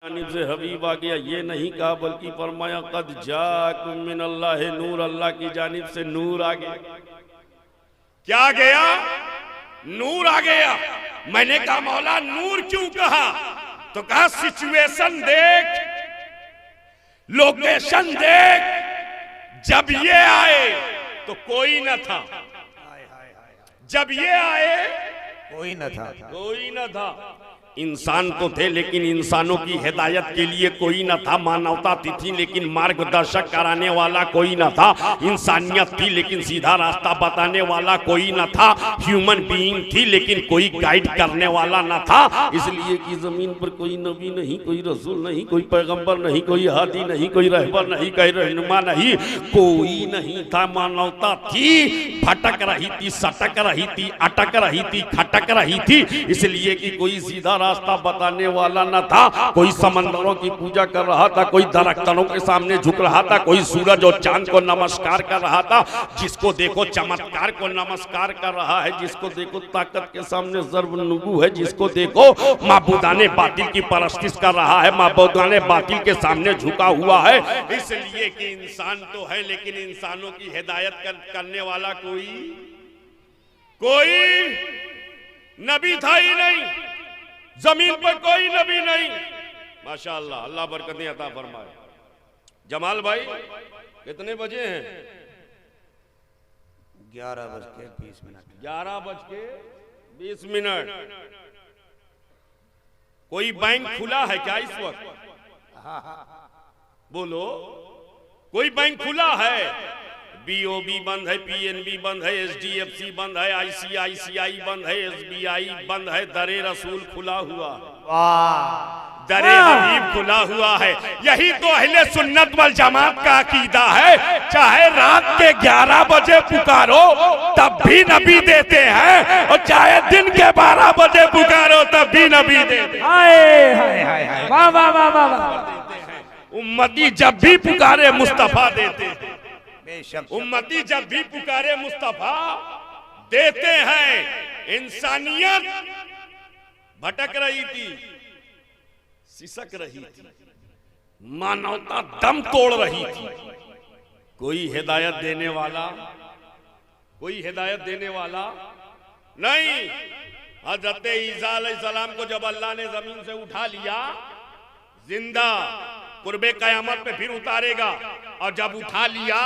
जानिब से हबीब आ गया, ये नहीं कहा बल्कि फरमाया कद जाकुम मिनल्लाहि नूर, अल्लाह की जानिब से नूर आ गया। क्या आ गया? नूर आ गया। मैंने कहा मौला नूर क्यों कहा? तो कहा सिचुएशन देख, लोकेशन देख, जब ये आए तो कोई न था, जब ये आए कोई न था, कोई न था। इंसान तो थे लेकिन इंसानों की हिदायत के लिए कोई न था। मानवता थी लेकिन मार्गदर्शक कराने वाला कोई न था। इंसानियत थी लेकिन सीधा रास्ता बताने वाला कोई न था। ह्यूमन बीइंग थी लेकिन कोई गाइड करने वाला न था। इसलिए कि जमीन पर कोई नबी नहीं, कोई रसूल नहीं, कोई पैगंबर नहीं, कोई हादी नहीं, कोई रहबर नहीं, कोई रहनुमा नहीं, कोई नहीं था। मानवता थी, भटक रही थी, सटक रही थी, अटक रही थी, खटक रही थी। इसलिए कि कोई सीधा रास्ता बताने वाला न था। कोई समंदरों की पूजा कर रहा था, कोई दरख्तों के सामने झुक रहा था, कोई सूरज और चांद को नमस्कार कर रहा था, जिसको देखो चमत्कार को नमस्कार कर रहा है, जिसको देखो ताकत के सामने ज़र्ब नुबू है, जिसको देखो माबूदाने बातिल की परस्तिश कर रहा है, माबूदाने बातिल के सामने झुका हुआ है। इसलिए कि इंसान तो है लेकिन इंसानों की हिदायत करने वाला कोई नबी था ही नहीं। जमीन पर कोई नबी नहीं। माशाअल्लाह, अल्लाह बरकतें अता फरमाए। जमाल भाई कितने बजे हैं? 11:20। 11:20। कोई बैंक खुला है क्या इस वक्त? बोलो, कोई बैंक खुला है? बीओबी बंद है, पीएनबी बंद है, एचडीएफसी बंद है, आईसीआईसीआई बंद है, एसबीआई बंद है, दरे रसूल खुला हुआ है, दरे हबीब खुला हुआ है। यही तो अहले सुन्नत वल जमात का अकीदा है। चाहे रात के 11 बजे पुकारो तब भी नबी देते हैं, और चाहे दिन के 12 बजे पुकारो तब भी नबी देते हैं। वाह वाह वाह वाह। उम्मती जब भी पुकारे मुस्तफा देते हैं। बेशक उम्मती जब भी पुकारे मुस्तफा देते हैं। इंसानियत भटक रही थी, सिसक रही थी, मानवता दम तोड़ रही थी। कोई हिदायत देने वाला, कोई हिदायत देने वाला नहीं। हजरत ईसा अलैहिस्सलाम को जब अल्लाह ने जमीन से उठा लिया, जिंदा कुर्बे कयामत पे फिर उतारेगा, और जब उठा लिया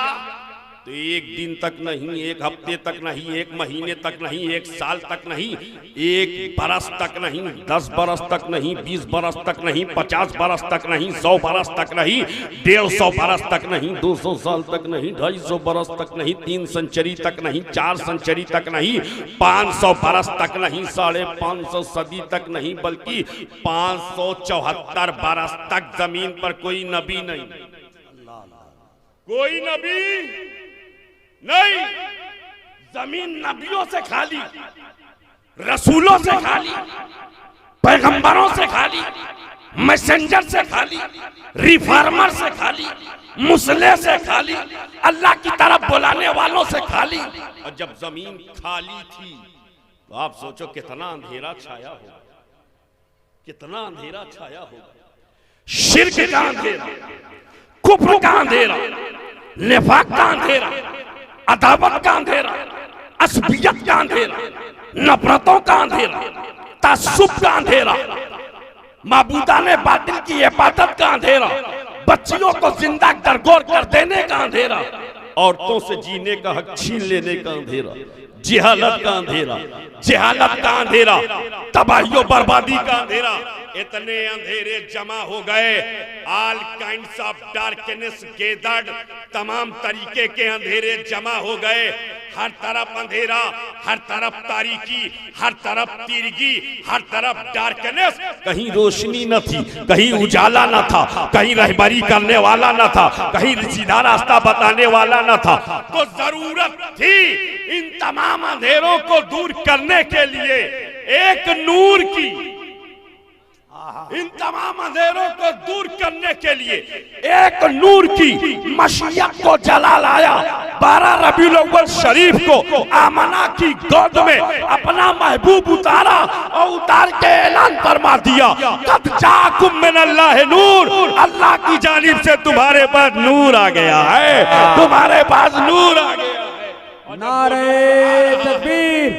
तो एक दिन तक नहीं, एक हफ्ते तक नहीं, एक महीने तक नहीं, एक साल तक नहीं, एक बरस तक नहीं, 10 बरस तक नहीं, 20 बरस तक नहीं, 50 बरस तक नहीं, 100 बरस तक नहीं, 150 बरस तक नहीं, 200 साल तक नहीं, 250 बरस तक नहीं, 3 सेंचुरी तक नहीं, 4 सेंचुरी तक नहीं, 500 बरस तक नहीं, 550 सदी तक नहीं, बल्कि 574 बरस तक जमीन पर कोई नबी नहीं, कोई नबी नहीं। जमीन नबियों से खाली, रसूलों से खाली, पैगंबरों से खाली, मैसेंजर से खाली, रिफॉर्मर से खाली, मुसले से खाली, अल्लाह की तरफ बुलाने वालों से खाली। और जब जमीन खाली थी तो आप सोचो कितना अंधेरा छाया होगा, कितना अंधेरा छाया होगा। शिर्क का अंधेरा, कुफ्र का अंधेरा, निफाक का अंधेरा, अदावत का अंधेरा, असबियत का अंधेरा, नफरतों का अंधेरा, तासुब का अंधेरा, माबूदाने बातिल की इबादत का अंधेरा, बच्चियों को जिंदा दरगोर कर देने का अंधेरा, औरतों से जीने का हक छीन लेने का अंधेरा, जिहालत का अंधेरा, जिहालत का अंधेरा, तबाही बर्बादी का अंधेरा। इतने अंधेरे जमा हो गए, all kinds of darkness gathered, तमाम तरीके के अंधेरे जमा हो गए। हर तरफ अंधेरा, हर तरफ तारीकी, हर तरफ तिरगी, हर तरफ डार्कनेस। कहीं रोशनी न थी, कहीं उजाला न था, कहीं रहबरी करने वाला न था, कहीं सीधा रास्ता बताने वाला न था। तो जरूरत थी इन तमाम अंधेरों को दूर करने के लिए एक नूर की। इन तमाम अंधेरों को दूर करने के लिए एक नूर की मशीयत को जला लाया। 12 रबीउल अव्वल शरीफ को आमना की गोद में अपना महबूब उतारा और उतार के ऐलान फरमा दिया, कद जाकुम मिनल्लाहि नूर, अल्लाह की जानिब से तुम्हारे पास नूर आ गया है, तुम्हारे पास नूर आ गया है। नारे तकबीर,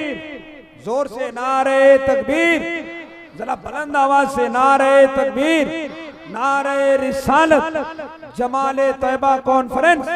जोर से नारे तकबीर, जरा बुलंद आवाज से नारे तकबीर, नारे रिसालत, जमाले तैयबा कॉन्फ्रेंस।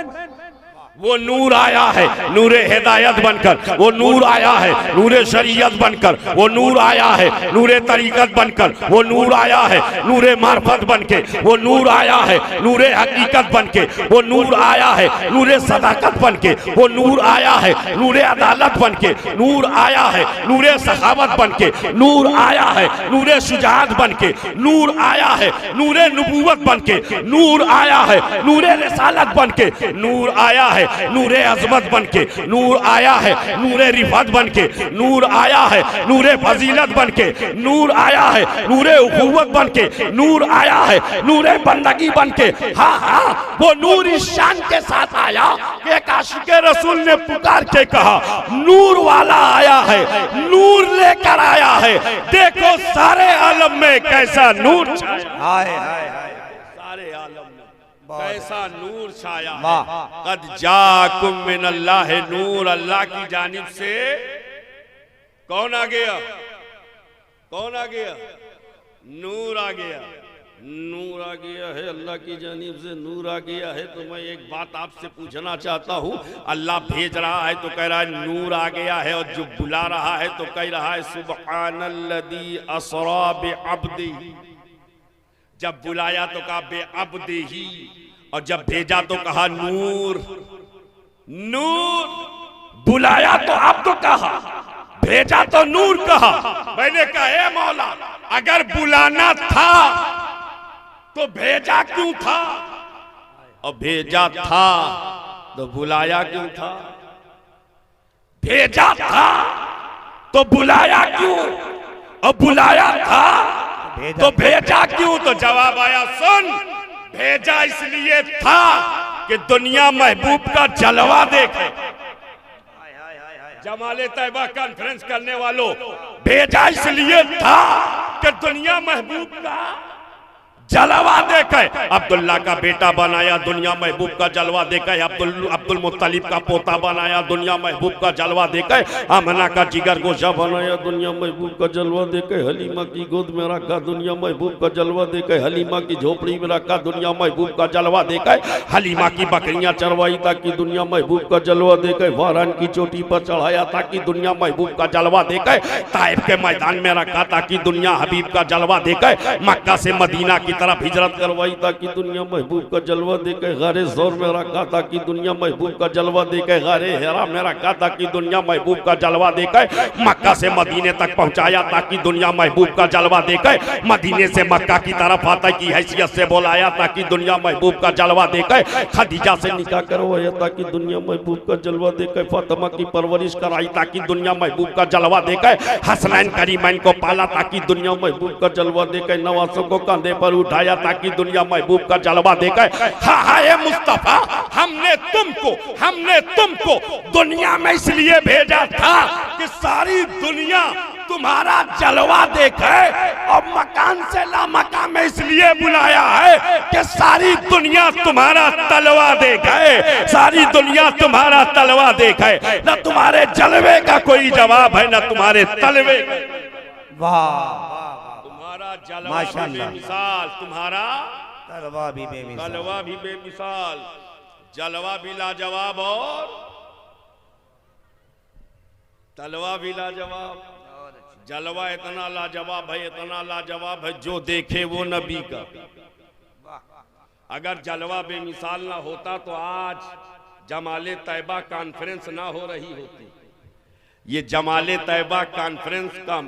वो नूर आया है नूरे हिदायत बनकर, वो नूर आया है नूरे शरीयत बनकर, वो नूर आया है नूरे तरीकत बनकर, वो नूर आया है नूरे मार्फत बनके, वो नूर आया है नूरे हकीकत बनके, वो नूर आया है नूरे सदाकत बनके, वो नूर आया है नूरे अदालत बनके, नूर आया है नूरे सखावत बनके, नूर आया है नूरे शुजाअत बनके, नूर आया है नूरे नबूवत बनके, नूर आया है नूरे रिसालत बनके, नूर आया है नूरे अजमत बनके, नूर आया है नूरे रिफत बनके, नूर आया है नूरे फजीलत बनके, नूर आया है नूरे उखुवत बनके, नूर आया है नूरे बंदगी बनके। हाँ हाँ, वो नूर इस शान के साथ आया कि एक आशिके रसूल ने पुकार के कहा, नूर वाला आया है, नूर लेकर आया है, देखो सारे आलम में कैसा नूर छाया। हाय हाय हाय, सारे आलम में कैसा नूर छाया है। कद जाकुम मिनल्लाहि नूर, अल्लाह की जानिब से कौन आ गया, कौन आ गया, नूर आ गया, नूर आ गया है, अल्लाह की जानिब से नूर आ गया है। तो मैं एक बात आपसे पूछना चाहता हूँ, अल्लाह भेज रहा है तो कह रहा है नूर आ गया है, और जो बुला रहा है तो कह रहा है सुब्हानल्लज़ी असरा बिअब्दिही। जब बुलाया तो कहा बेअब्दिही, और जब भेजा तो कहा नूर। नूर बुलाया तो अब्द कहा, भेजा तो नूर कहा। मैंने कहा ए मौला, अगर बुलाना था तो भेजा क्यों था, और भेजा था तो बुलाया क्यों था, भेजा था तो बुलाया क्यों, और बुलाया था तो भेजा क्यों। तो जवाब आया, सुन, भेजा इसलिए था कि दुनिया महबूब का जलवा देखे। जमाले तैयबा कॉन्फ्रेंस करने वालों, भेजा इसलिए था कि दुनिया महबूब का जलवा देखे। अब्दुल्ला का बेटा बनाया, दुनिया महबूब का जलवा देखे। अब्दुल मुत्तलिब का पोता बनाया, दुनिया महबूब का जलवा देखे। आमना का जिगर गोशा बनाया, दुनिया महबूब का जलवा देखे। हलीमा की गोद में रखा, दुनिया महबूब का जलवा देखे। हलीमा की झोपड़ी में रखा, दुनिया महबूब का जलवा देखे। हलीमा की बकरियां चरवाई ताकि दुनिया महबूब का जलवा देखे। वारान की चोटी पर चढ़ाया ताकि दुनिया महबूब का जलवा देखे। ताइफ के मैदान में रखा ताकि दुनिया हबीब का जलवा देखे। मक्का से मदीना की तरफ हिजरत करवाई ताकि दुनिया महबूब का जलवा देके। गारे ज़ोर में रखा ताकि दुनिया महबूब का जलवा देके। गारे हिरा में रखा ताकि दुनिया महबूब का जलवा देके। मक्का से मदीने तक पहुंचाया ताकि दुनिया महबूब का जलवा देके। मदीने से मक्का की तरफ आता की हैसियत से बोलाया ताकि दुनिया महबूब का जलवा देके। खदीजा से निकाह करवाया ताकि दुनिया महबूब का जलवा देके। फातिमा की परवरिश कराई ताकि दुनिया महबूब का जलवा देके। हसनैन करीमैन को पाला ताकि दुनिया महबूब का जलवा देके। नवासों को कंधे पर उठाया ताकि दुनिया महबूब का जलवा देकर। हाँ हाँ ये मुस्तफा, हमने तुमको दुनिया में इसलिए भेजा था कि सारी दुनिया तुम्हारा जलवा देखे, और मकान से ला मकान में इसलिए बुलाया है कि सारी दुनिया तुम्हारा तलवा देखे। सारी दुनिया तुम्हारा तलवा देखे। न तुम्हारे जलवे का कोई जवाब है, न तुम्हारे तलवे। वाह, जलवा भी बेमिसाल, तुम्हारा तलवा भी बेमिसाल, तलवा भी बेमिसाल, जलवा भी लाजवाब और तलवा भी लाजवाब। जलवा इतना लाजवाब है, इतना लाजवाब है, जो देखे वो नबी का। अगर जलवा बेमिसाल ना होता तो आज जमाले तैयबा कॉन्फ्रेंस ना हो रही होती। ये जमाले तैयबा कॉन्फ्रेंस का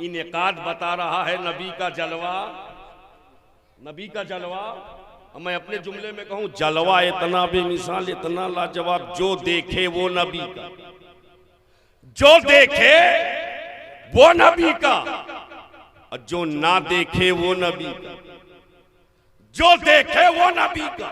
इनेकाद बता रहा है नबी का जलवा। नबी का जलवा, मैं अपने जुमले में कहूं, जलवा इतना बेमिसाल, इतना लाजवाब, जो देखे वो नबी का, जो देखे वो नबी का, और जो ना देखे वो नबी का। जो देखे वो नबी का,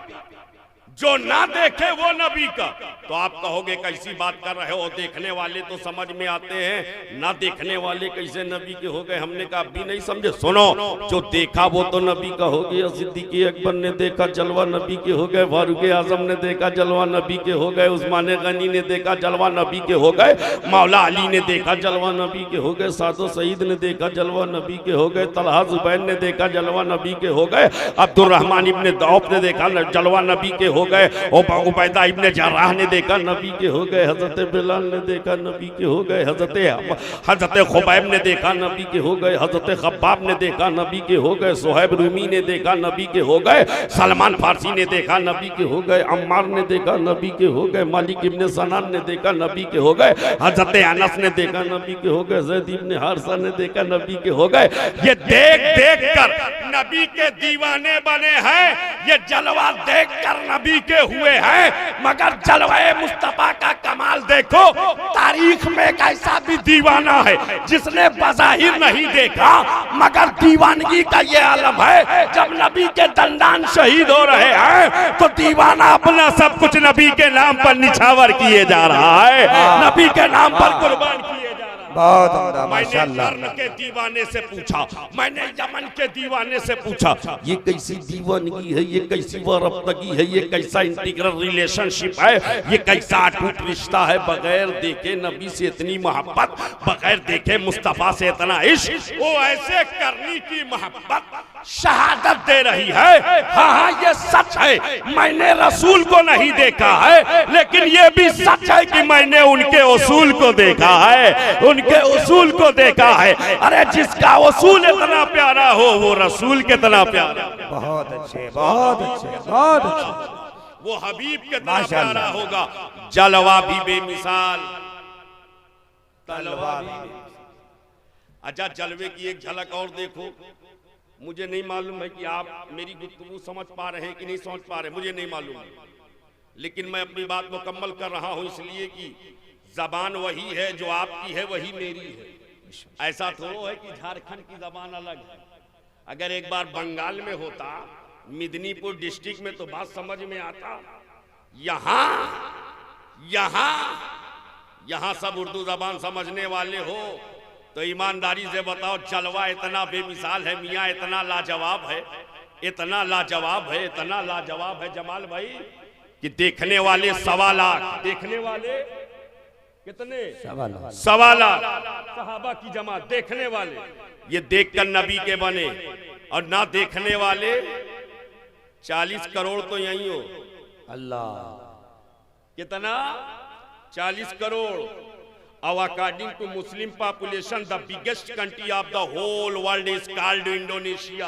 जो ना देखे वो नबी का। तो आप कहोगे कैसी बात कर रहे हो, देखने वाले तो समझ में आते हैं, ना देखने वाले कैसे नबी के हो गए। हमने कहा अभी नहीं समझे, सुनो, जो देखा वो तो नबी का हो गया। सिद्दीक अकबर ने देखा जलवा नबी के हो गए, फारूक आजम ने देखा जलवा नबी के हो गए, उस्मान गनी ने देखा जलवा नबी के हो गए, मौला अली ने देखा जलवा नबी के हो गए, सादो सईद ने देखा जलवा नबी के हो गए, तलहा जुबैर ने देखा जलवा नबी के हो गए, अब्दुर्रहमान इब्ने औफ ने देखा जलवा नबी के हो गए, उबैदा इब्ने जर्राह ने देखा नबी के हो गए, हजरत बिलाल ने देखा नबी के हो गए, हजरत खुबैब ने देखा नबी के हो गए, हजरत खब्बाब ने देखा नबी के हो गए, सुहैब रूमी ने देखा नबी के हो गए, सलमान फारसी ने देखा नबी के हो गए, अम्मार ने देखा नबी के हो गए, मालिक इब्ने सनान ने देखा नबी के हो गए, हजरत अनस ने देखा नबी के हो गए, ज़ैद इब्ने हारिसा ने देखा नबी के हो गए। ये देख देख कर नबी के दीवाने बने हैं, ये जलवा देख कर नबी के हुए हैं। मगर जलवाए मुस्तफा का कमाल देखो, तारीख में एक ऐसा भी दीवाना है जिसने बज़ाहिर नहीं देखा, मगर दीवानगी का ये आलम है। जब नबी के दंडान शहीद हो रहे हैं तो दीवाना अपना सब कुछ नबी के नाम पर निछावर किए जा रहा है, नबी के नाम पर कुर्बान किए जा रहा है। बहुत उम्दा, मैंने माशाअल्लाह। कर्न के दीवाने से पूछा, मैंने यमन के दीवाने से पूछा, ये कैसी दीवानगी है, ये कैसी वारफ्तगी है, ये कैसा इंटीग्रल रिलेशनशिप है, ये कैसा अटूट रिश्ता है, बगैर देखे नबी से इतनी मोहब्बत, बगैर देखे मुस्तफा से इतना इश्क। वो ऐसे करनी की मोहब्बत शहादत दे रही है। हाँ हाँ ये सच है, मैंने रसूल को नहीं देखा है, लेकिन ये भी सच है कि मैंने उनके उसूल को देखा है, उनके उसूल को देखा है। अरे जिसका उसूल इतना प्यारा हो वो रसूल कितना प्यारा, बहुत अच्छे, बहुत अच्छे, बहुत अच्छे। वो हबीब कितना माशाअल्लाह। प्यारा होगा। जलवा भी बेमिसाल, तलवा भी। अच्छा जलवे की एक झलक और देखो। मुझे नहीं मालूम है कि आप मेरी गुफ्तगू समझ पा रहे हैं कि नहीं समझ पा रहे, मुझे नहीं मालूम, लेकिन मैं अपनी बात मुकम्मल कर रहा हूं, इसलिए कि जबान वही है जो आपकी है, वही मेरी है। ऐसा थोड़ा है कि झारखंड की जबान अलग है। अगर एक बार बंगाल में होता, मिदनीपुर डिस्ट्रिक्ट में, तो बात समझ में आता। यहाँ सब उर्दू जबान समझने वाले हो, तो ईमानदारी से बताओ, जलवा इतना बेमिसाल है मियाँ, इतना लाजवाब है, इतना लाजवाब है, इतना लाजवाब है जमाल भाई, कि देखने वाले 1.25 लाख, देखने वाले कितने, 1.25 लाख सहाबा की जमात देखने वाले, ये देखकर नबी के बने। और ना देखने वाले 40 करोड़ तो यही हो। अल्लाह, कितना, 40 crore. Now, according to Muslim population, the biggest country of the whole world is called Indonesia.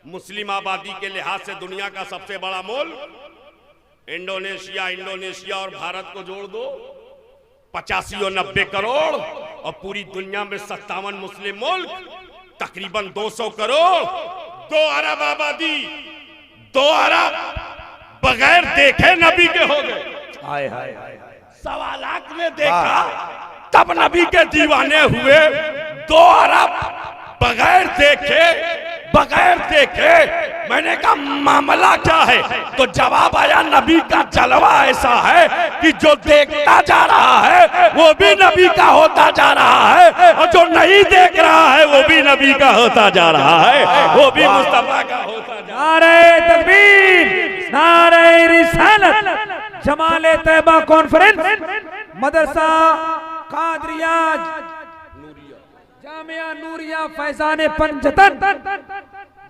मुस्लिम आबादी के लिहाज से दुनिया का सबसे बड़ा मुल्क इंडोनेशिया। इंडोनेशिया और भारत को जोड़ दो 85 और 90 करोड़, और पूरी दुनिया में 57 मुस्लिम मुल्क, तकरीबन 200 करोड़, 2 अरब आबादी, 2 अरब बगैर देखे नबी के हो गए। हाय हाय हाय, 1.25 लाख ने देखा तब नबी के दीवाने हुए, 2 अरब बगैर देखे। मैंने कहा मामला क्या है, तो जवाब आया नबी का जलवा ऐसा है कि जो देखता जा रहा है वो भी नबी का होता जा रहा है, और जो नहीं देख रहा है वो भी नबी का होता जा रहा है, वो भी मुस्तफा का होता जा रहा है। नारे तकबीर, नारे रिसालत, जमाले तैयबा कॉन्फ्रेंस, मदरसा कादरिया जामिया नूरिया फैजान पंजतन,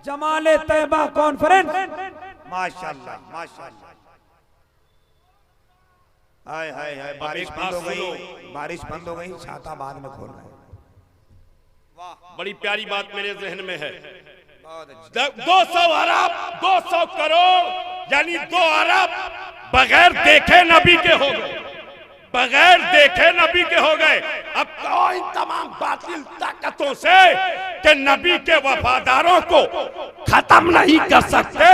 जमाले तैयबा कॉन्फ्रेंस। माशाअल्लाह माशाअल्लाह। हाय हाय हाय, बारिश एक बंद हो बात गई, सुनो। बारिश बंद हो गई, छाता बाद में खोल रहे हैं। बड़ी प्यारी बात मेरे जहन में है। बहुत अच्छा, 200 अरब, 200 करोड़, यानी 2 अरब बगैर देखे नबी के हो गए, बगैर देखे नबी के हो गए। अब कहो इन तमाम बातिल ताकतों से कि नबी के वफादारों को खत्म नहीं कर सकते,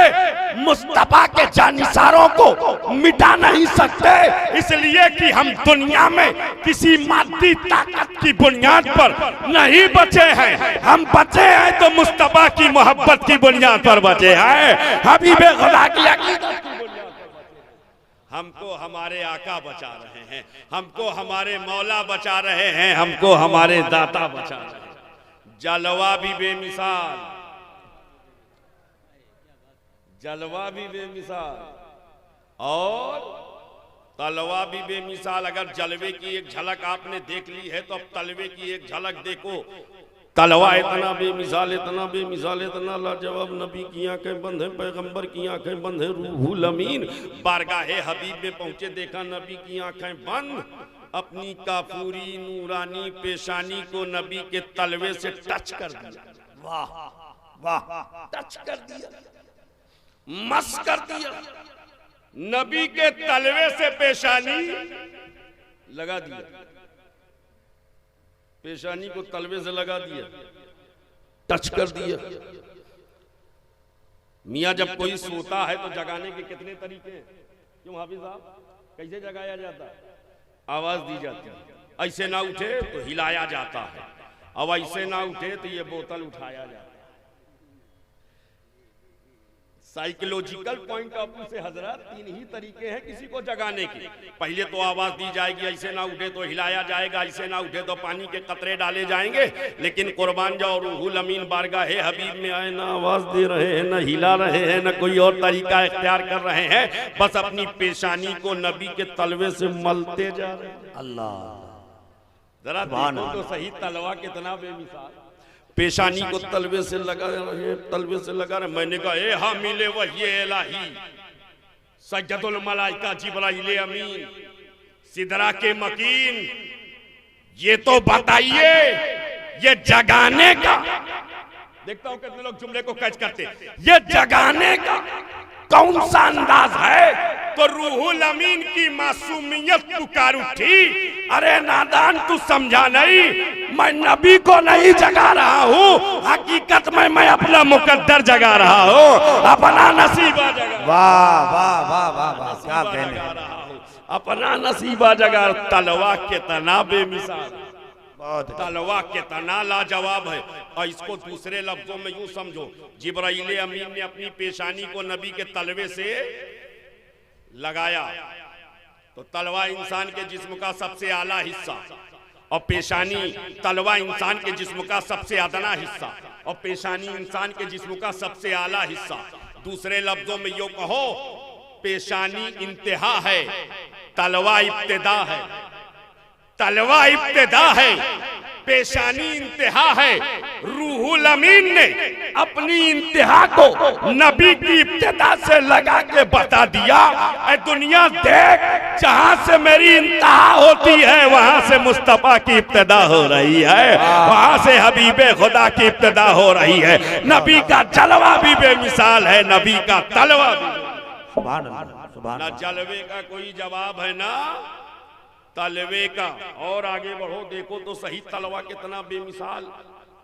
मुस्तफा के जानिसारों को मिटा नहीं सकते, इसलिए कि हम दुनिया में किसी मादी ताकत की बुनियाद पर नहीं बचे हैं। हम बचे हैं तो मुस्तफा की मोहब्बत की बुनियाद पर बचे हैं, हबीबे खुदा की अकीदत की बुनियाद पर। हमको हमारे आका बचा रहे हैं, हमको हमारे मौला बचा रहे हैं, हमको हमारे दाता बचा रहे हैं। जलवा भी बेमिसाल, जलवा भी बेमिसाल और तलवा भी बेमिसाल। अगर जलवे की एक झलक आपने देख ली है तो अब तलवे की एक झलक देखो। तलवा इतना बेमिसाल, इतना बेमिसाल, इतना लाजवाब। नबी की आंखें बंद है, पैगंबर की आंखें बंद है, रूहुल अमीन बारगाहे हबीब में पहुंचे, देखा नबी की आंखें बंद। अपनी काफूरी नूरानी पेशानी को नबी के तलवे से टच कर दिया। वाह वाह, टच कर दिया, मस कर दिया। नबी के तलवे से पेशानी लगा दिया, पेशानी को तलवे से लगा दिया, टच कर दिया। मियाँ जब कोई सोता है तो जगाने के कितने तरीके हैं? क्यों हाफिज साहब, कैसे जगाया जाता है? आवाज दी जाती है। ऐसे ना उठे तो हिलाया जाता है, अब ऐसे ना उठे तो ये बोतल उठाया जाता है। साइकोलॉजिकल पॉइंट ऑफ व्यू से हजरत तीन ही तरीके हैं किसी को जगाने के। पहले तो आवाज दी जाएगी, ऐसे ना उठे तो हिलाया जाएगा, ऐसे ना उठे तो पानी के कतरे डाले जाएंगे। लेकिन कुर्बान जाओ रूहुल अमीन बारगाहे हबीब में आए, ना आवाज दे रहे हैं, ना हिला रहे हैं, ना कोई और तरीका इख्तियार कर रहे हैं, बस अपनी पेशानी को नबी के तलवे से मलते जा रहे हैं। अल्लाह जरा देखो तो सही तलवा कितना बेमिसाल। पेशानी को तलवे से लगा रहे, तलवे से लगा रहे। मैंने कहा ए हामिले वही इलाही सज्जदुल मलाइका जिब्राइल अमीन सिदरा के मकीन, ये तो बताइए ये जगाने का, देखता हूं कितने लोग जुमले को कैच करते, ये जगाने का कौन सा अंदाज है? तो रूहुल अमीन की मासूमियत पुकार उठी, अरे नादान तू समझा नहीं, मैं नबी को नहीं जगा रहा हूँ, हकीकत में मैं अपना मुकद्दर जगा रहा हूँ, अपना नसीबा जगा। वाह वाह वाह वाह वाह, क्या कहने, अपना नसीबा जगा। तलवा के तना बेमिसाल, बहुत तलवा के तना लाजवाब है। और इसको दूसरे लफ्जों में यूं समझो, जिब्राइल अमीन ने अपनी पेशानी को नबी के तलवे से लगाया, तो तलवा इंसान के जिस्म का सबसे आला हिस्सा और पेशानी, तलवा इंसान के जिस्म का सबसे अदना हिस्सा और पेशानी इंसान के जिस्म का सबसे आला हिस्सा। दूसरे लफ्जों में यूं कहो, पेशानी इंतहा है, तलवा इब्तिदा है। तलवा इब्तिदा है, पेशानी इंतहा है। रूहुल अमीन ने अपनी इंतहा को नबी की इब्तिदा से लगा के बता दिया, ऐ दुनिया देख, जहां से मेरी इंतहा होती है वहां से मुस्तफा की इब्तिदा हो रही है, वहां से हबीबे खुदा की इब्तिदा हो रही है। नबी का जलवा भी बेमिसाल है, नबी का तलवा भी। सुभान अल्लाह, सुभान ना जलवे का कोई जवाब है ना तलवे का। और आगे बढ़ो, देखो तो सही तलवा कितना बेमिसाल,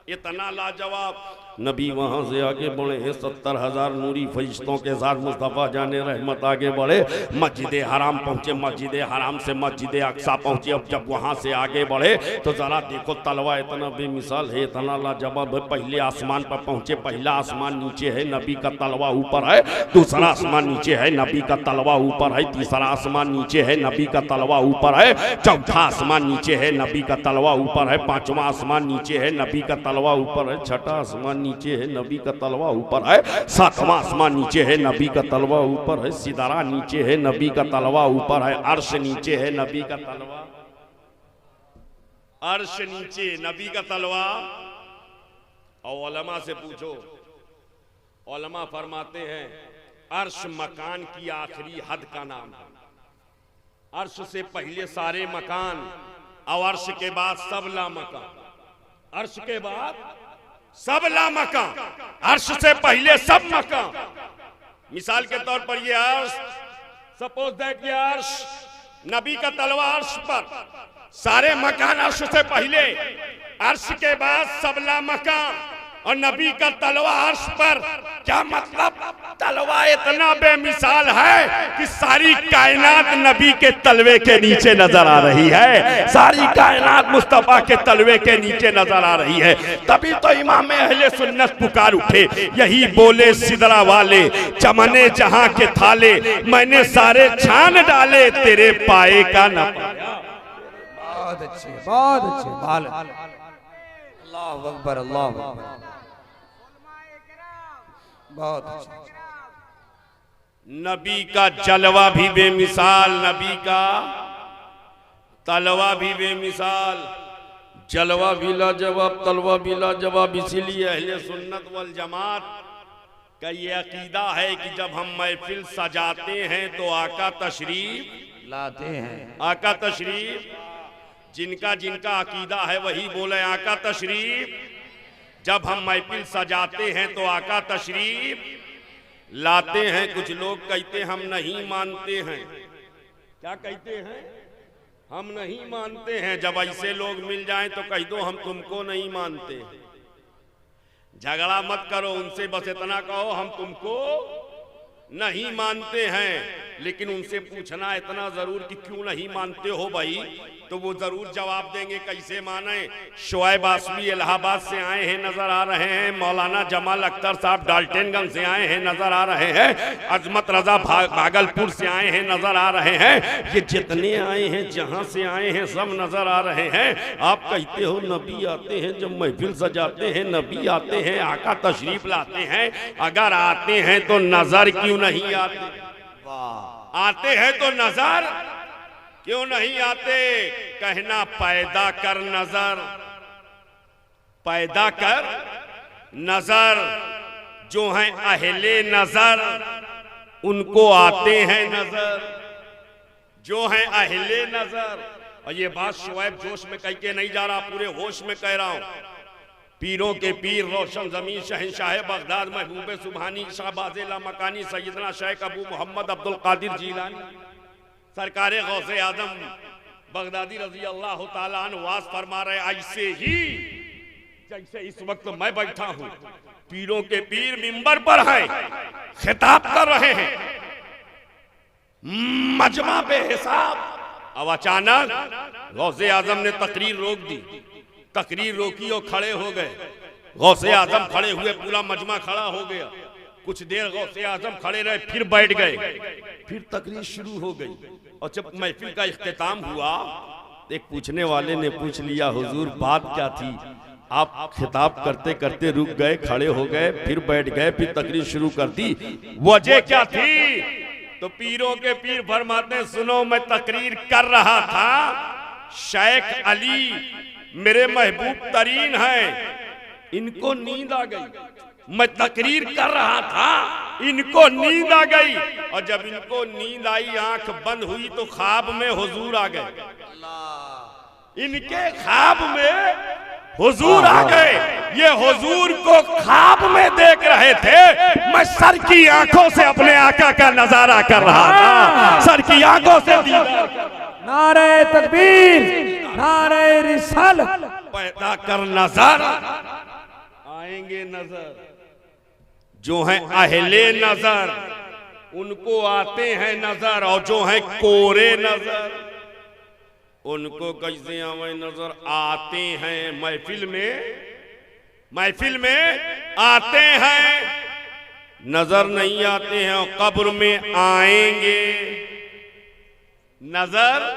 इतना लाजवाब। नबी वहां से आगे बढ़े हैं, 70,000 नूरी फरिश्तों के साथ मुस्तफ़ा जाने रहमत आगे बढ़े, मस्जिद हराम पहुंचे, मस्जिद हराम से मस्जिद अक्सा पहुंचे। अब जब वहां से आगे बढ़े तो जरा देखो तलवा इतना बेमिसाल है, इतना लाजवाब है। पहले आसमान पर पहुंचे, पहला आसमान नीचे है, नबी का तलवा ऊपर है। दूसरा आसमान नीचे है, नबी का तलवा ऊपर है। तीसरा आसमान नीचे है, नबी का तलवा ऊपर है। चौथा आसमान नीचे है, नबी का तलवा ऊपर है। पांचवा आसमान नीचे है, नबी का तलवा ऊपर है। छठा आसमान नीचे है, नबी का तलवा ऊपर है। सातवां आसमान नीचे है, नबी का तलवा ऊपर है। सिदरा नीचे है, नबी का तलवा ऊपर है। अर्श नीचे है, नबी का तलवा, अर्श नीचे, नबी का तलवा। और उलमा से पूछो, उलमा फरमाते हैं अर्श मकान की आखिरी हद का नाम है। अर्श से पहले सारे मकान और अर्श के बाद सब लामकान, अर्श के बाद सब लामकान, अर्श से पहले सब मकान। मिसाल के तौर पर ये अर्श, सपोज दैट ये अर्श, नबी का तलवा अर्श पर, सारे मकान अर्श से पहले, अर्श के बाद सब लामकान। और नबी का तलवा अर्श पर। क्या मतलब? तलवा इतना बेमिसाल है कि सारी कायनात नबी के तलवे के नीचे नजर आ रही है, सारी कायनात मुस्तफा के तलवे के नीचे नजर आ रही है। तभी तो इमाम अहले सुन्नत पुकार उठे, यही बोले सिदरा वाले, चमने जहां के थाले, मैंने सारे छान डाले, तेरे पाए का न पाया। बहुत अच्छे, बहुत अच्छे। अल्लाह अकबर, अल्लाह अकबर, बहुत अच्छा। नबी का जलवा भी बेमिसाल, नबी का तलवा भी बेमिसाल, जलवा भी लाजवाब, तलवा भी लाजवाब। इसीलिए अहले सुन्नत वल जमात का ये अकीदा है कि जब हम महफिल सजाते हैं तो आका तशरीफ लाते हैं। आका तशरीफ, जिनका जिनका अकीदा है वही बोले आका तशरीफ। जब हम महफिल सजाते हैं तो आका तशरीफ लाते हैं। कुछ लोग कहते हम नहीं मानते हैं। क्या कहते हैं? हम नहीं मानते हैं। जब ऐसे लोग मिल जाएं तो कह दो हम तुमको नहीं मानते। झगड़ा मत करो उनसे, बस इतना कहो हम तुमको नहीं मानते हैं। लेकिन उनसे पूछना इतना जरूर कि क्यों नहीं मानते हो भाई, तो वो जरूर जवाब देंगे कैसे माने। शोएब आसमी इलाहाबाद से आए हैं, नजर आ रहे हैं। मौलाना जमाल अख्तर साहब डाल्टनगंज से आए हैं, नजर आ रहे हैं। अजमत रजा भागलपुर से आए हैं, नजर आ रहे हैं। ये जितने आए हैं, जहां से आए हैं, सब नजर आ रहे हैं। आप कहते हो नबी आते हैं, जब महफिल सजाते हैं नबी आते हैं, आका तशरीफ लाते हैं। अगर आते हैं तो नजर क्यों नहीं आते? आते हैं तो नजर क्यों नहीं आते? कहना पैदा कर नजर, पैदा कर नजर। जो हैं अहले नजर उनको आते हैं नजर, जो हैं अहले नजर। और ये बात शोएब जोश में कह के नहीं जा रहा, पूरे होश में कह रहा हूं। पीरों के पीर रोशन जमीन शहंशाह बगदाद महबूब सुबहानी शाहबाज़ मकानी सैयदना शेख अबू मोहम्मद अब्दुल कादिर जीलानी सरकार गौसे आजम बगदादी रजी अल्लाह ताला अन्हु वास फरमा रहे, ऐसे ही जैसे इस वक्त मैं बैठा हूं, पीरों के पीर मिंबर पर हैं, खिताब कर रहे हैं, मजमा बेहिसाब। अब अचानक गौसे आजम ने तकरीर रोक दी, तकरीर रोकी और खड़े हो गए। गौसे आजम खड़े हुए, पूरा मजमा खड़ा हो गया। कुछ देर गौसे आजम खड़े रहे, फिर बैठ गए, फिर तकरीर शुरू हो गई। और जब महफिल का इख्तिताम हुआ, एक पूछने वाले ने पूछ लिया, हुजूर बात क्या थी? आप खिताब करते करते रुक गए, खड़े हो गए, फिर बैठ गए, फिर तकरीर शुरू कर दी, वजह क्या थी? तो पीरों के पीर फरमाते, सुनो मैं तकरीर कर रहा था, शेख अली मेरे महबूब तरीन हैं, इनको नींद आ गई। मैं तकरीर कर रहा था, इनको नींद आ गई, और जब इनको नींद आई, आंख बंद हुई, तो ख्वाब में हुजूर आ गए। इनके ख्वाब में हुजूर आ गए। ये हुजूर को ख्वाब में देख रहे थे। मैं सर की आंखों से अपने आका का नजारा कर रहा था, सर की आंखों से दीदार कर। नारे तकबीर, नारे रिसालत। पैदा कर नजर, आएंगे नजर। जो हैं अहले नजर उनको आते हैं नजर, और जो हैं कोरे नजर उनको कैसे आवे नजर? आते हैं महफिल में, महफिल में आते हैं, नजर नहीं आते हैं। और कब्र में आएंगे, नजर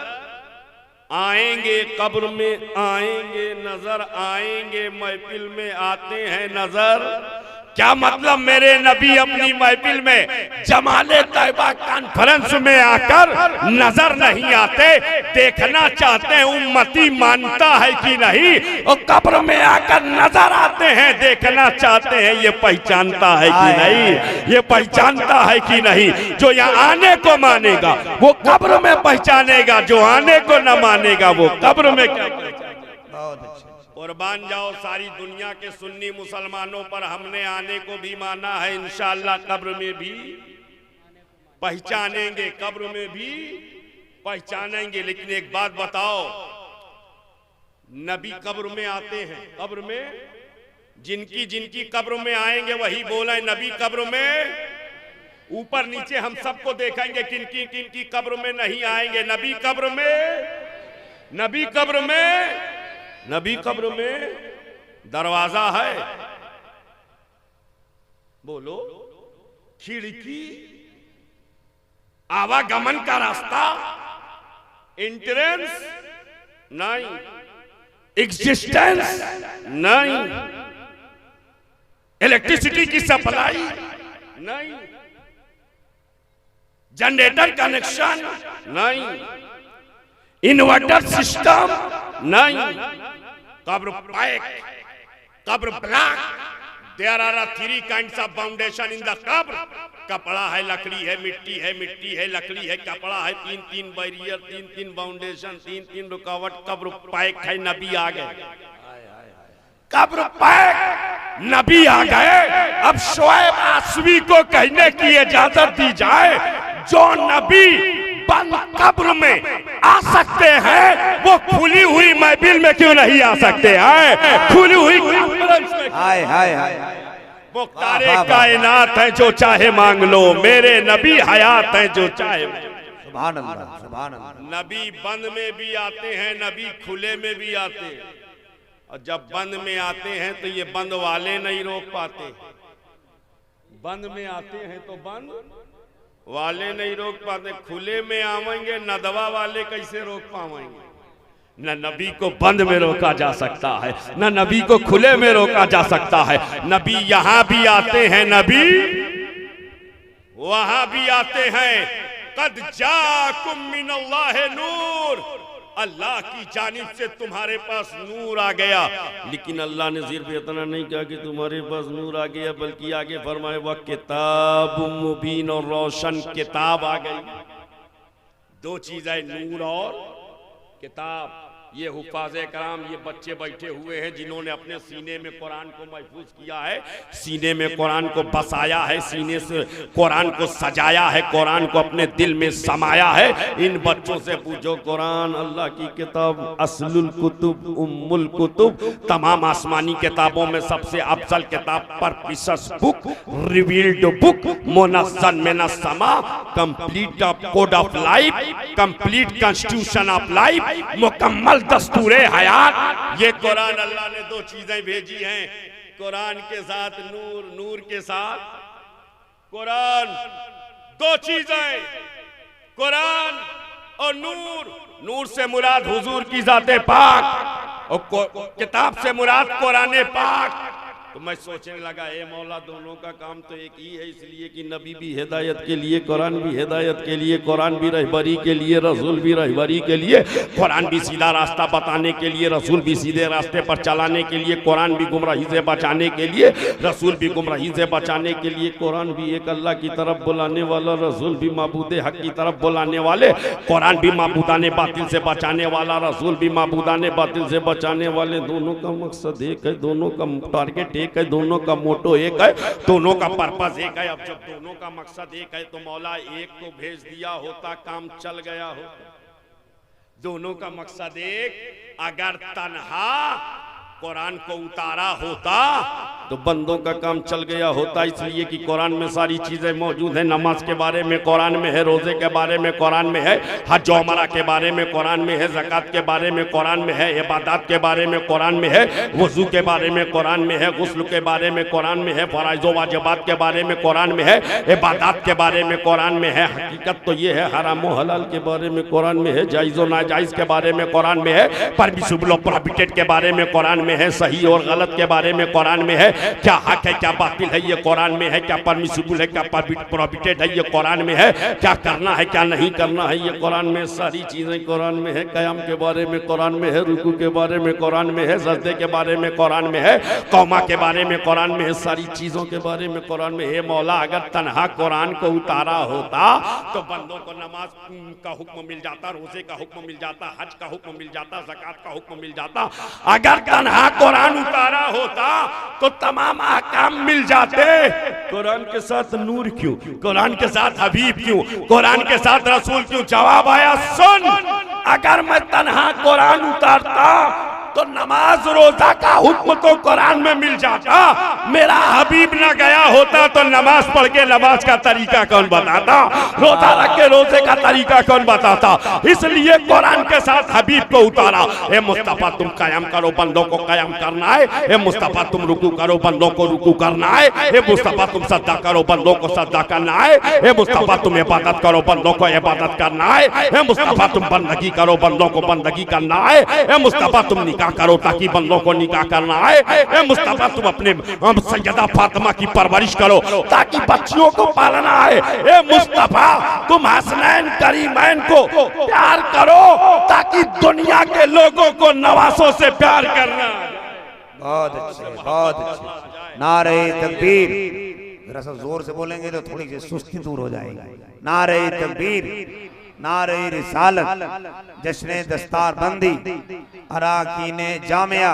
आएंगे, कब्र में आएंगे, नजर आएंगे, महफिल में आते हैं नजर। क्या मतलब? मेरे नबी अपनी महफिल में जमाले तैयबा कॉन्फ्रेंस में आकर नजर नहीं आते, देखना चाहते हैं उम्मती मानता है कि नहीं, और कब्र में आकर नजर आते हैं, देखना चाहते हैं ये पहचानता है कि नहीं, ये पहचानता है कि नहीं। जो यहाँ आने को मानेगा वो कब्र में पहचानेगा, जो आने को न मानेगा वो कब्र में क्या पहचानेगा। कुर्बान जाओ सारी दुनिया के सुन्नी मुसलमानों पर, हमने आने को भी माना है, इंशाअल्लाह कब्र में भी पहचानेंगे, कब्र में भी पहचानेंगे। लेकिन एक बात बताओ, नबी कब्र में आते हैं, कब्र में जिनकी जिनकी कब्र में आएंगे वही बोले नबी कब्र में। ऊपर नीचे हम सबको देखेंगे किनकी किनकी कब्र में नहीं आएंगे। नबी कब्र में, नबी कब्र में, नबी कब्र में दरवाजा है, बोलो खिड़की, आवागमन का रास्ता, एंट्रेंस नहीं, एग्जिस्टेंस नहीं, इलेक्ट्रिसिटी की सप्लाई नहीं, जनरेटर कनेक्शन नहीं, इन्वर्टर सिस्टम नहीं, कब्र पैक, कब्र block. There are 3 kinds of foundation in the कब्र। कपड़ा है, लकड़ी है, मिट्टी है, मिट्टी है, लकड़ी है, कपड़ा है, 3 बैरियर, 3 फाउंडेशन, 3 रुकावट। कब्र पैक है, नबी आ गए। कब्र पैक, नबी आ गए। अब शोएब आसवी को कहने की इजाजत दी जाए, जो नबी बंद कब्र में आ सकते हैं वो खुली हुई महफिल में क्यों नहीं आ सकते हैं? खुली हुई कॉन्फ्रेंस में। हाय हाय हाय, मुख्तारे कायनात है, जो चाहे मांग लो। मेरे नबी हयात है, जो चाहे। सुभान अल्लाह, सुभान अल्लाह। नबी बंद में भी आते हैं, नबी खुले में भी आते हैं। और जब बंद में आते हैं तो ये बंद वाले नहीं रोक पाते। बंद में आते हैं तो बंद वाले नहीं रोक पाते। खुले में आवेंगे, नदवा वाले कैसे रोक पाएंगे? न नबी को बंद में रोका जा सकता है, न नबी को खुले में रोका जा सकता है। नबी यहां भी आते हैं, नबी वहां भी आते हैं। कद जाकुम मिनल्लाहि नूर, अल्लाह की जानिब से तुम्हारे पास नूर आ गया। लेकिन अल्लाह ने सिर्फ इतना नहीं कहा कि तुम्हारे पास नूर आ गया, बल्कि आगे फरमाए वह किताब मुबीन, और रोशन किताब आ गई। 2 चीज है, नूर और किताब। ये हुफाज़े कराम, ये बच्चे बैठे हुए हैं जिन्होंने अपने सीने में कुरान को महफूज किया है, सीने में कुरान को बसाया है, सीने से कुरान को सजाया है, कुरान को अपने दिल में समाया है। इन बच्चों से पूछो, कुरान अल्लाह की किताब, असलुल कुतुब, उम्मुल कुतुब, तमाम आसमानी किताबों में सबसे अफजल किताब, परपिशस बुक, रिवील्ड बुक, मुनज़्ज़ल मिनस समा, complete code of life, complete constitution of life, मुकम्मल दस्तूरे हयात। ये कुरान अल्लाह ने 2 चीजें भेजी हैं, कुरान के साथ नूर, नूर के साथ कुरान। 2 चीजें, कुरान और नूर। नूर से मुराद हुजूर की जाते पाक, और किताब से मुराद कुरान पाक। तो मैं सोचने लगा, ए मौला, दोनों का काम तो एक ही है, इसलिए कि नबी भी हिदायत के लिए, कुरान भी हिदायत के लिए, कुरान भी रहबरी के लिए, रसूल भी रहबरी के लिए। कुरान भी सीधा रास्ता बताने के लिए, रसूल भी सीधे रास्ते पर चलाने के लिए। कुरान भी गुमराही से बचाने के लिए, रसूल भी गुमराही से बचाने के लिए। कुरान भी एक अल्लाह की तरफ बुलाने वाला, रसूल भी माबूदे हक की तरफ बुलाने वाले। कुरान भी माबूदाने बातिल से बचाने वाला, रसूल भी माबूदाने बातिल से बचाने वाले। दोनों का मकसद एक है, दोनों का टारगेट एक है, दोनों का मोटो एक है, दोनों का पर्पस एक है। अब जब दोनों का मकसद एक है तो मौला एक को भेज दिया होता, काम चल गया होता। दोनों का मकसद एक। अगर तन्हा कुरान को उतारा होता तो बंदों का काम चल गया होता। इसलिए कि कुरान में सारी चीजें मौजूद हैं। नमाज के बारे में कुरान में है, रोजे के बारे में कुरान में है, हज उमरा के बारे में कुरान में है, ज़कात के बारे में कुरान में है, इबादत के बारे में कुरान में है, वज़ू के बारे में कुरान में है, गुस्ल के बारे में कुरान में है, फ़राइज़ व वाजिबात के बारे में कुरान में है, इबादत के बारे में कुरान में है। हकीकत तो ये है, हराम व हलाल के बारे में कुरान में है, जायज़ व नाजायज़ के बारे में कुरान में है, परमिसिबल व प्रोहिबिटेड के बारे में कुरान में है, सही और गलत के बारे में कुरान में है, क्या हक है क्या बातिल है ये कुरान में है, क्या परमिसिबल है क्या प्रोहिबिटेड है ये कुरान में है, क्या करना है क्या नहीं करना है ये कुरान में। सारी चीजें कुरान में है। क़याम के बारे में कुरान में है, रुकू के बारे में कुरान में है, सजदे के बारे में कुरान में है, कौमा के बारे में कुरान में है, सारी चीजों के बारे में कुरान में है। मौला अगर तन्हा कुरान को उतारा होता तो बंदों को नमाज का हुक्म मिल जाता, रोजे का हुक्म मिल जाता, हज का हुक्म मिल जाता, ज़कात का हुक्म मिल जाता। अगर तन्हा कुरान उतारा होता तो तमाम अहकाम मिल जाते। कुरान के साथ नूर क्यों, कुरान के साथ हबीब क्यों, कुरान के साथ रसूल क्यों? जवाब आया, सुन, अगर मैं तन्हा कुरान उतारता तो नमाज रोजा का हुक्म तो कुरान में मिल जाता। मेरा हबीब ना गया होता तो नमाज पढ़ के नमाज का तरीका कौन बताता, रोजा रख के रोजे का तरीका कौन बताता। इसलिए कुरान के साथ हबीब को उतारा। ए मुस्तफा तुम कायम करो, बंदों को कायम करना है। ए मुस्तफा तुम रुकू करो, बंदों को रुकू करना है। ए मुस्तफा तुम सद्दा करो, बंदों को सद्दा करना है। ए मुस्तफा तुम इबादत करो, बंदों को इबादत करना है। ए मुस्तफा तुम बंदगी करो, बंदों को बंदगी करना है। ए मुस्तफा तुम निकाह करो ताकि बंदों को निकाह करना है। ए मुस्तफा तुम अपने सैयदा फातिमा की परवरिश करो ताकि बच्चियों को पालना है। ए मुस्तफा तुम हसनैन करीमैन को प्यार करो ताकि दुनिया के लोगों को नवासों से प्यार करना है। बहुत अच्छे, बहुत अच्छे। नारे तकबीर, जरा सा जोर से बोलेंगे तो थोड़ी सी सुस्ती दूर हो जाएगी। नारे तकबीर, नारे रिसालत, जश्न दस्तारबंदी, अराकीने जामिया।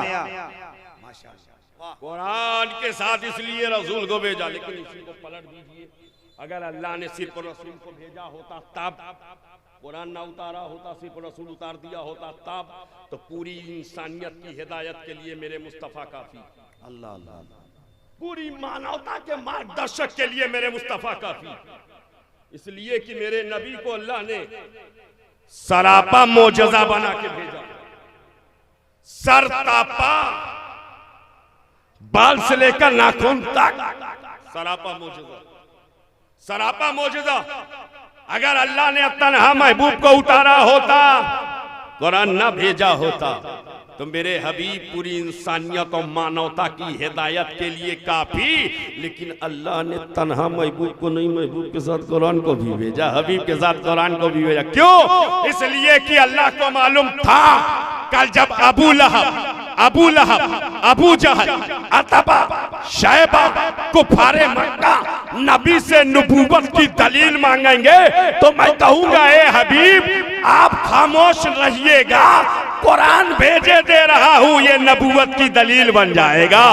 कुरान के साथ इसलिए रसूल को भेजा, लेकिन इसी को पलट दीजिए। अगर अल्लाह ने सिर्फ रसूल को भेजा होता तब, कुरान ना उतारा होता, सिर्फ रसूल उतार दिया होता तब, तो पूरी इंसानियत की हिदायत के लिए मेरे मुस्तफ़ा काफी। अल्लाह अल्लाह, पूरी मानवता के मार्गदर्शक के लिए मेरे मुस्तफ़ा काफी। इसलिए कि मेरे नबी को अल्लाह ने सरापा मोजज़ा बना के भेजा। सर तापा, बाल से लेकर नाखून तक सरापा मोजज़ा, सरापा मोजज़ा। अगर अल्लाह ने तन्हा महबूब को उतारा होता, कुरान ना भेजा होता, तो मेरे हबीब पूरी इंसानियत और मानवता की हिदायत के लिए काफी। लेकिन अल्लाह ने तन्हा महबूब को नहीं, महबूब के साथ कुरान को भी भेजा, हबीब के साथ कुरान को भी भेजा। क्यों? इसलिए कि अल्लाह को मालूम था कल जब अबू लहब, अबू जहल, अतबा, शैबा, कुफारे मक्का नबी से नबूवत की दलील मांगेंगे तो मैं कहूंगा ए हबीब आप खामोश रहिएगा, कुरान भेजे दे रहा हूं, ये नबूवत की दलील बन जाएगा,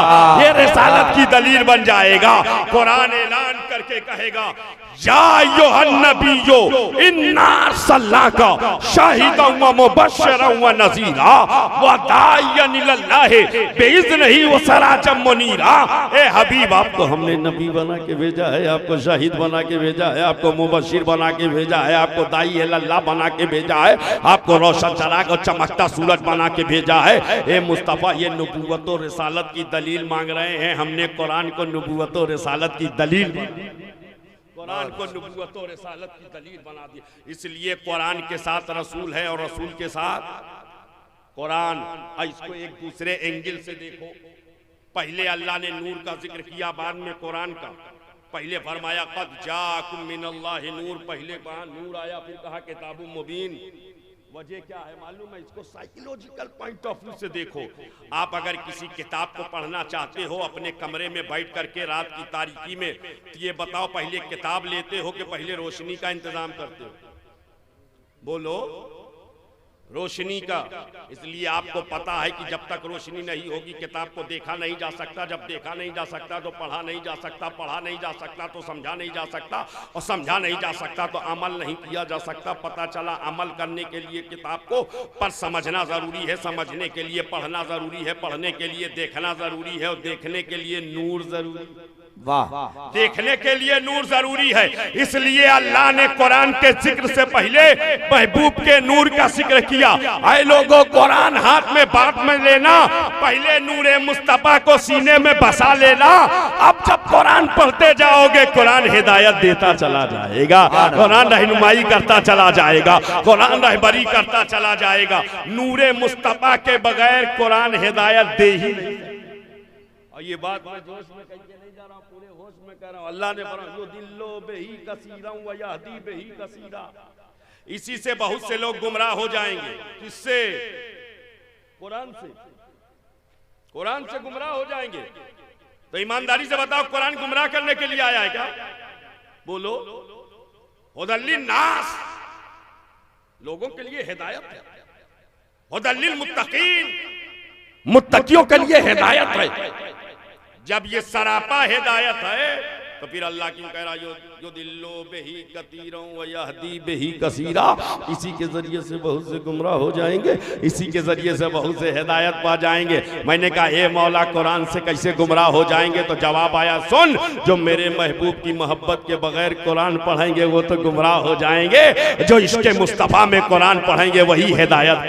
ये रिसालत की दलील बन जाएगा। कुरान ऐलान करके कहेगा या अय्युहन्नबिय्यो इन्ना अरसलनाका शाहिदन व मुबश्शिरन व नज़ीरा व दाइयन इलल्लाहि बिइज़्निही व सिराजम मुनीरा। ए हबीब आपको हमने नबी बना के भेजा है, आपको शाहिद बना के भेजा है, आपको मुबश्शिर बना के भेजा है, आपको दाई इलल्लाह बना के भेजा है, आपको रोशन चराग और चमकता सूरज बना के भेजा है। ए मुस्तफ़ा ये नबूवत और रिसालत की दलील मांग रहे हैं, हमने कुरान को नबूवत और रिसालत की दलील, कुरान को नबूवत और रिसालत की दलील बना दी। इसलिए कुरान के साथ रसूल है और रसूल के साथ कुरान। इसको एक दूसरे एंगल से देखो। पहले अल्लाह ने नूर का जिक्र किया, बाद में कुरान का। पहले फरमाया क़द जाअकुम मिनल्लाहि नूर, पहले कहा नूर आया, फिर कहा किताबुम मुबीन। वजह क्या है मालूम है? इसको साइकोलॉजिकल पॉइंट ऑफ व्यू से देखो। आप अगर किसी किताब को पढ़ना चाहते हो अपने कमरे में बैठ करके रात की तारीकी में, तो ये बताओ पहले किताब लेते हो कि पहले रोशनी का इंतजाम करते हो? बोलो, रोशनी का। इसलिए आपको पता है कि जब तक रोशनी नहीं होगी किताब को देखा नहीं जा सकता, जब देखा नहीं जा सकता तो पढ़ा नहीं जा सकता, पढ़ा नहीं जा सकता तो समझा नहीं जा सकता, और समझा नहीं जा सकता तो अमल नहीं किया जा सकता। पता चला अमल करने के लिए किताब को पर समझना ज़रूरी है, समझने के लिए पढ़ना ज़रूरी है, पढ़ने के लिए देखना ज़रूरी है, और देखने के लिए नूर ज़रूरी है। वाह, देखने के लिए नूर जरूरी है। इसलिए अल्लाह ने कुरान के जिक्र से पहले महबूब के नूर का जिक्र किया। ऐ लोगों, कुरान हाथ में बात में लेना, पहले नूरे मुस्तफा को सीने में बसा लेना। अब जब कुरान पढ़ते जाओगे कुरान हिदायत देता चला जाएगा, कुरान रहनुमाई करता चला जाएगा, कुरान रहबरी करता चला जाएगा। नूरे मुस्तफा के बगैर कुरान हिदायत दे ही नहीं। और ये बात मैं जोश में कह के नहीं जा रहा हूँ, पूरे होश में कह रहा हूँ। अल्लाह ने फरमाया यो दिल्लो बेही कसीरा व यहदी बेही कसीरा। इसी से बहुत से लोग गुमराह हो जाएंगे। किससे? कुरान से। कुरान से गुमराह हो जाएंगे। तो ईमानदारी से बताओ, कुरान गुमराह करने के लिए आया है क्या? बोलो। हुदल्लिन नास, लोगों के लिए हिदायत है। हुदल्लिल मुत्तकीन, मुत्तकियों के लिए हिदायत है। जब ये सरापा हिदायत है तो फिर अल्लाह क्यों कह रहा यो दिल्लो बेही कतीरों व यहदी बेही कसीरा, इसी के जरिए से बहुत से गुमराह हो जाएंगे, इसी के जरिए से बहुत से हिदायत पा जाएंगे। मैंने कहा ए मौला कुरान से कैसे गुमराह हो जाएंगे? तो जवाब आया सुन, जो मेरे महबूब की मोहब्बत के बगैर कुरान पढ़ेंगे वो तो गुमराह हो जाएंगे, जो इश्क़े मुस्तफ़ा में कुरान पढ़ेंगे वही हिदायत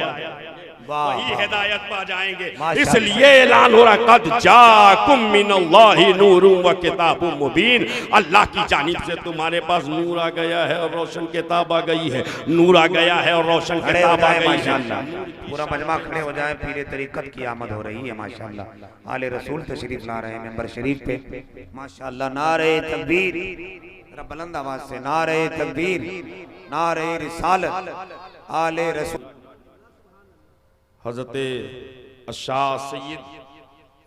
पा जाएंगे। इसलिए ऐलान हो रहा कद जाकुम मिनल्लाहि नूरुम व किताबुम मुबीन, अल्लाह की जानिब से तुम्हारे पास नूर आ गया है और रोशन किताब आ गई है। नूर आ गया है और रोशन किताब आ गई है। पूरा मजमा खड़े हो जाए, पीरे तरीकत की आमद हो रही है माशाअल्लाह। आले रसूल तशरीफ ला रहे हैं मेंबर शरीफ पे माशाअल्लाह। नारे तकबीर, बुलंद आवाज से नारे तकबीर, नारे रिसालत, आले रसूल। हज़रत अशाह सैयद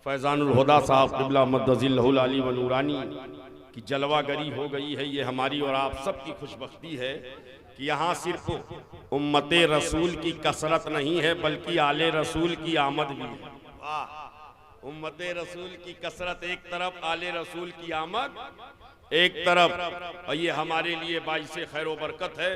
फैज़ानुल हुदा साहब क़िबला मद्दज़िल्लहुल आली व नूरानी की जलवागरी हो गई है। ये हमारी और आप सब की खुशबख्ती है कि यहाँ सिर्फ उम्मते रसूल की कसरत नहीं है बल्कि आले रसूल की आमद भी है। उम्मते रसूल की कसरत एक तरफ, आले रसूल की आमद एक तरफ। और ये हमारे लिए बाइस खैर व बरकत है।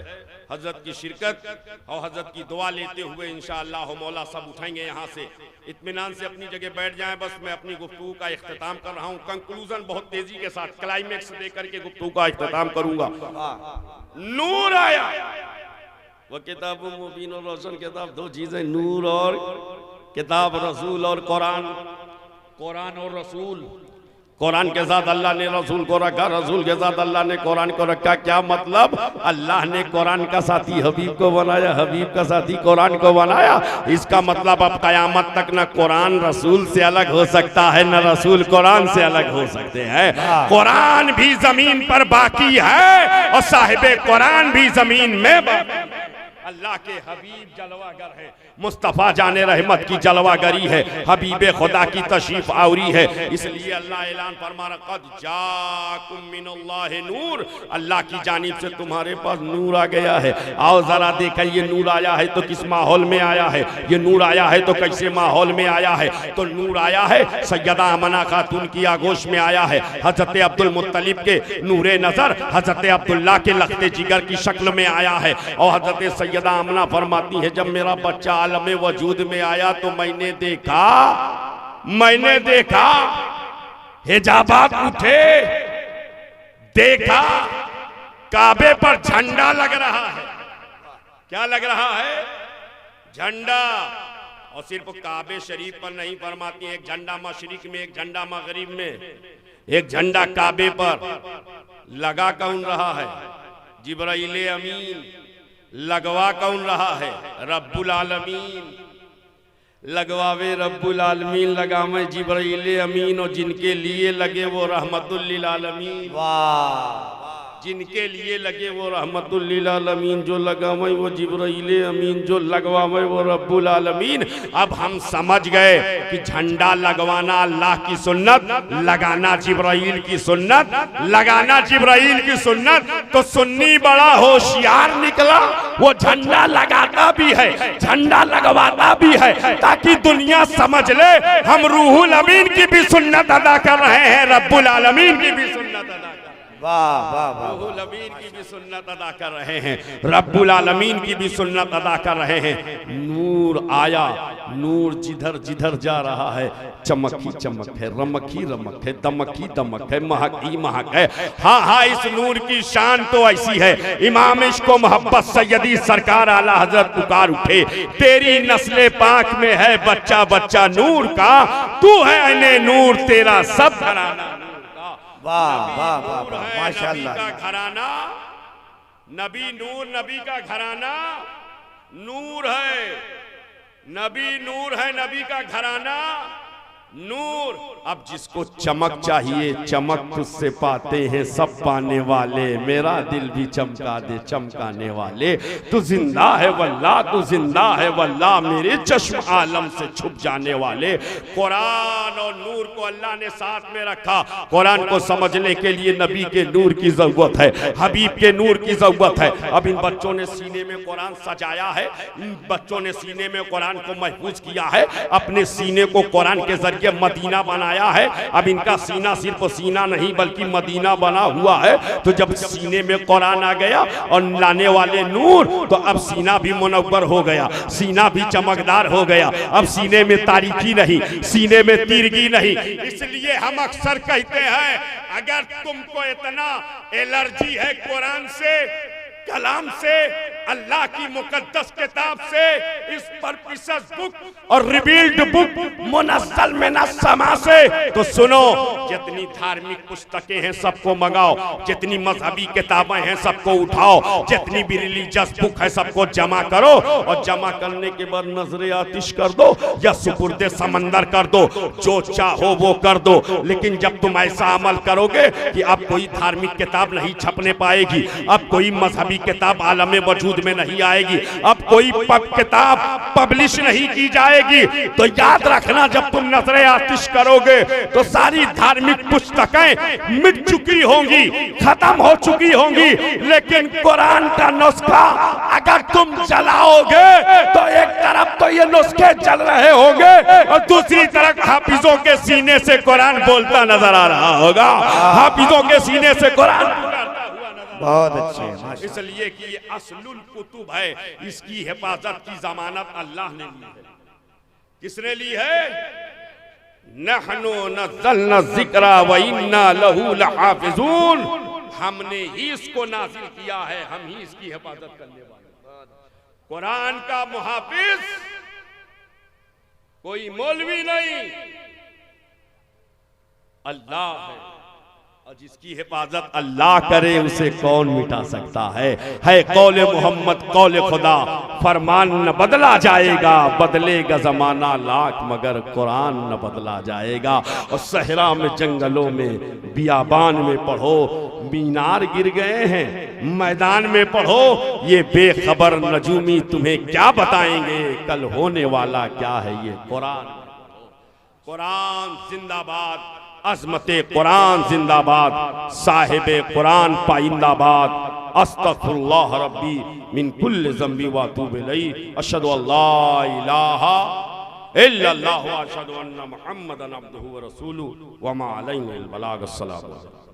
हजरत की शिरकत और हजरत की दुआ लेते हुए इंशाअल्लाह मौला सब उठाएंगे यहाँ से। इत्मीनान से अपनी जगह बैठ जाएं। बस मैं अपनी गुफ्तगू का इख्तिताम कर रहा हूँ। कंक्लूजन बहुत तेजी के साथ क्लाइमेक्स देकर के गुफ्तगू का इख्तिताम करूंगा। नूर आया, वह किताब मुबीन और रोशन किताब, दो चीजें, नूर और किताब, रसूल और कुरान। कुरान और रसूल, कुरान के साथ अल्लाह ने रसूल को रखा, रसूल के साथ अल्लाह ने कुरान को रखा। क्या मतलब? अल्लाह ने कुरान का साथी हबीब को बनाया, हबीब का साथी कुरान को बनाया। इसका मतलब अब कयामत तक न कुरान रसूल से अलग हो सकता है, न रसूल कुरान से अलग हो सकते हैं। कुरान भी जमीन पर बाकी है और साहिबे कुरान भी जमीन में। अल्लाह के हबीब जलवागर है, मुस्तफ़ा जाने रहमत की जलवागरी है, हबीबे खुदा की तशरीफ आवरी है। इसलिए अल्लाह ऐलान फरमा रहा कद जाकुम मिनल्लाहि नूर, अल्लाह की जानिब से तुम्हारे पास नूर आ गया है। आओ जरा देखा, ये नूर आया है तो किस माहौल में आया है? ये नूर आया है तो कैसे माहौल में आया है? तो नूर आया है सैयदा आमना खातून की आगोश में आया है। हजरत अब्दुल मुत्तलिब के नूरे नजर हजरत अब्दुल्ला के लख्ते जिगर की शक्ल में आया है। और हजरत सैयदा आमना फरमाती है, जब मेरा बच्चा आलमे वजूद में आया तो मैंने देखा हिजाबात उठे, देखा काबे पर झंडा लग रहा है। क्या लग रहा है? झंडा। और सिर्फ काबे शरीफ पर नहीं फरमाती, एक झंडा मशरिक में, एक झंडा मगरिब में, एक झंडा काबे पर लगा कौन रहा है? जिब्राइल अमीन। लगवा कौन रहा है? रब्बुल आलमीन। लगवावे रब्बुल आलमीन, लगावे जिब्राइल अमीन। और जिनके लिए लगे वो रहमतुल लिल आलमीन। वाह! जिनके लिए लगे वो रहमतुल लिल आलमीन, जो लगावे वो जिब्राइल अमीन, जो लगवावे वो रब्बुल आलमीन। अब हम समझ गए कि झंडा लगवाना अल्लाह की सुन्नत, लगाना जिब्राइल की सुन्नत, लगाना जिब्राइल की सुन्नत। तो सुन्नी बड़ा होशियार निकला, वो झंडा लगाता भी है, झंडा लगवाता भी है, ताकि दुनिया समझ ले हम रूहुल अमीन की भी सुन्नत अदा कर रहे हैं, रब्बुल आलमीन की भी सुन्नत अदा कर रहे हैं। वाह वाह वाह! रूहुल अमीन की भी सुन्नत अदा कर रहे हैं, रब्बुल आलमीन की भी सुन्नत अदा कर रहे हैं। नूर आया, नूर जिधर जिधर जा रहा है चमक ही चमक है, रमक ही रमक है, दमक ही दमक है, महक ही महक है। हाँ हाँ, इस नूर की शान तो ऐसी है, इमाम इश्क व मोहब्बत सैयदी सरकार आला हजरत पुकार उठे, तेरी नस्ले पाक में है बच्चा बच्चा नूर का, तू है अने नूर तेरा सब घराना। वाह वाह वाह वाह! माशाअल्लाह। नबी का घराना, नबी नूर, नबी का घराना नूर है, नबी नूर है, नबी का घराना नूर। अब जिसको चमक चाहिए चमक तुझसे पाते हैं सब पाने वाले, मेरा दिल भी चमका दे चमकाने वाले। तू जिंदा है वल्लाह, तू जिंदा है वल्लाह, मेरे चश्म आलम से छुप जाने वाले। कुरान और नूर को अल्लाह ने साथ में रखा। कुरान को समझने के लिए नबी के नूर की जरूरत है, हबीब के नूर की जरूरत है। अब इन बच्चों ने सीने में कुरान सजाया है, इन बच्चों ने सीने में कुरान को महफूज किया है, अपने सीने को कुरान के जरिए करके मदीना बनाया है। अब इनका सीना सिर्फ सीना नहीं बल्कि मदीना बना हुआ है। तो जब सीने में कुरान आ गया और लाने वाले नूर, तो अब सीना भी मुनव्वर हो गया, सीना भी चमकदार हो गया। अब सीने में तारीकी नहीं, सीने में तिरगी नहीं। इसलिए हम अक्सर कहते हैं अगर तुमको इतना एलर्जी है कुरान से, कलाम से, अल्लाह की मुकद्दस किताब से, इस परपिशस बुक और रिवील्ड बुक मुनस्सल मिनस समा से, तो सुनो, जितनी धार्मिक पुस्तकें हैं सबको मंगाओ, जितनी मजहबी किताबें हैं सबको उठाओ, जितनी भी रिलीजियस बुक है सबको जमा करो, और जमा करने के बाद नजरे आतिश कर दो या सुपुर्दे समंदर कर दो, जो चाहो वो कर दो। लेकिन जब तुम ऐसा अमल करोगे कि अब कोई धार्मिक किताब नहीं छपने पाएगी, अब कोई मजहबी किताब आलमे वजूद में नहीं आएगी, अब कोई किताब पब्लिश नहीं की जाएगी, तो याद रखना जब तुम नजरे आतिश करोगे तो सारी धार्मिक पुस्तकें मिट चुकी होंगी, खत्म हो चुकी होंगी। लेकिन कुरान का नुस्खा अगर तुम जलाओगे तो एक तरफ तो ये नुस्खे जल रहे होंगे और दूसरी तरफ हाफिजों के सीने से कुरान बोलता नजर आ रहा होगा, हाफिजों के सीने से कुरान। बहुत अच्छे। इसलिए कि ये असलुल कुतुब है, इसकी हिफाजत की जमानत अल्लाह ने ली है। किसने ली है? नहनु नज़्ज़लना ज़िक्रा व इन्ना लहू लहाफ़िज़ून, हमने ही इसको नाज़िल किया है, हम ही इसकी हिफाजत करने वाले। कुरान का मुहाफिज कोई मौलवी नहीं, अल्लाह है, और जिसकी हिफाजत अल्लाह करे उसे कौन मिटा सकता है कौले मोहम्मद कौले खुदा, फरमान न बदला जाएगा, बदलेगा जमाना लाख मगर कुरान न बदला जाएगा। और सहरा में, जंगलों में, बियाबान में पढ़ो, मीनार गिर गए हैं, मैदान में पढ़ो, ये बेखबर नजूमी तुम्हें क्या बताएंगे, कल होने वाला क्या है ये कुरान। कुरान जिंदाबाद, अज़मते कुरान जिंदाबाद, साहिबे कुरान पाइंदाबाद। अस्तगफिरुल्लाह रब्बी मिन कुल्लि ज़ंबी व अतूबु इलैहि, अशहदु अल्ला इलाहा इल्लल्लाह व अशहदु अन्ना मुहम्मदन अब्दुहु व रसूलुहु व मा अलैना इल्ला अल बलाग। अस्सलामु अलैकुम।